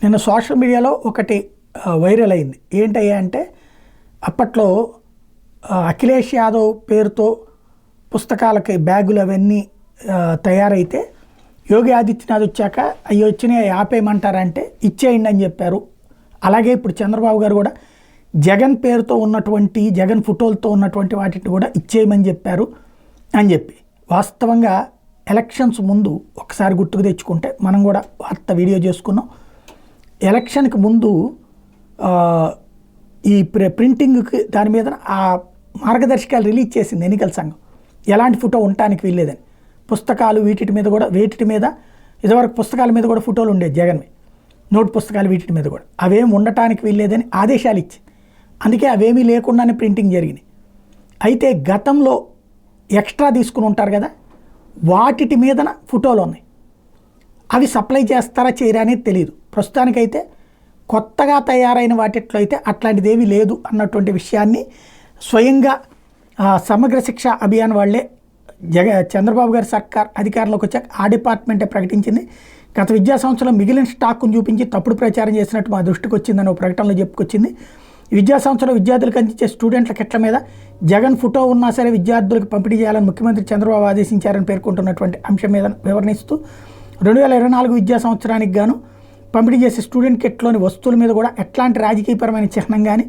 నిన్న సోషల్ మీడియాలో ఒకటి వైరల్ అయింది. ఏంటయ్యా అంటే అప్పట్లో అఖిలేష్ యాదవ్ పేరుతో పుస్తకాలకి బ్యాగులు అవన్నీ తయారైతే యోగి ఆదిత్యనాథ్ వచ్చాక అవి వచ్చినాయి ఆపేయమంటారంటే ఇచ్చేయండి అని చెప్పారు. అలాగే ఇప్పుడు చంద్రబాబు గారు కూడా జగన్ పేరుతో ఉన్నటువంటి జగన్ ఫోటోలతో ఉన్నటువంటి వాటిని కూడా ఇచ్చేయమని చెప్పారు అని చెప్పి వాస్తవంగా ఎలక్షన్స్ ముందు ఒకసారి గుర్తుకు తెచ్చుకుంటే మనం కూడా వార్త వీడియో చేసుకున్నాం. ఎలక్షన్కి ముందు ఈ ప్రింటింగ్కి దాని మీద ఆ మార్గదర్శకాలు రిలీజ్ చేసింది ఎన్నికల సంఘం. ఎలాంటి ఫోటో ఉండటానికి వీల్లేదని పుస్తకాలు వీటి మీద కూడా ఇదివరకు పుస్తకాల మీద కూడా ఫోటోలు ఉండేది జగన్వి, నోట్ పుస్తకాలు వీటి మీద కూడా అవేం ఉండటానికి వీల్లేదని ఆదేశాలు ఇచ్చింది. అందుకే అవేమీ లేకుండానే ప్రింటింగ్ జరిగినాయి. అయితే గతంలో ఎక్స్ట్రా తీసుకుని ఉంటారు కదా, వాటి మీదన ఫోటోలు ఉన్నాయి. అవి సప్లై చేస్తారా చేయరా అనేది తెలియదు. ప్రస్తుతానికైతే కొత్తగా తయారైన వాటిట్లో అయితే అట్లాంటిది ఏమీ లేదు అన్నటువంటి విషయాన్ని స్వయంగా సమగ్ర శిక్ష అభియాన్ వాళ్ళే చంద్రబాబు గారి సర్కార్ అధికారంలోకి వచ్చాక ఆ డిపార్ట్మెంటే ప్రకటించింది. గత విద్యా సంవత్సరంలో మిగిలిన స్టాక్ను చూపించి తప్పుడు ప్రచారం చేసినట్టు మా దృష్టికి వచ్చిందని ఒక ప్రకటనలో చెప్పుకొచ్చింది. విద్యా సంవత్సరంలో విద్యార్థులకు అందించే స్టూడెంట్ల కిట్ల మీద జగన్ ఫోటో ఉన్నా సరే విద్యార్థులకు పంపిణీ చేయాలని ముఖ్యమంత్రి చంద్రబాబు ఆదేశించారని పేర్కొంటున్నటువంటి అంశం మీద వివరణిస్తూ 2024 విద్యా సంవత్సరానికి గాను పంపిణీ చేసే స్టూడెంట్ కిట్లోని వస్తువుల మీద కూడా ఎట్లాంటి రాజకీయపరమైన చిహ్నం కానీ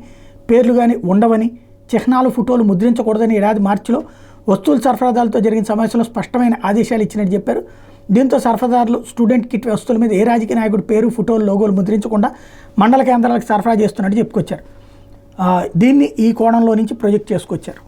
పేర్లు కానీ ఉండవని, చిహ్నాలు ఫోటోలు ముద్రించకూడదని ఏడాది మార్చిలో వస్తువుల సరఫరాదారులతో జరిగిన సమావేశంలో స్పష్టమైన ఆదేశాలు ఇచ్చినట్టు చెప్పారు. దీంతో సరఫరాదారులు స్టూడెంట్ కిట్ వస్తువుల మీద ఏ రాజకీయ నాయకుడు పేరు, ఫోటోలు, లోగోలు ముద్రించకుండా మండల కేంద్రాలకు సరఫరా చేస్తున్నట్టు చెప్పుకొచ్చారు. దీన్ని ఈ కోణంలో నుంచి ప్రొజెక్ట్ చేసుకొచ్చారు.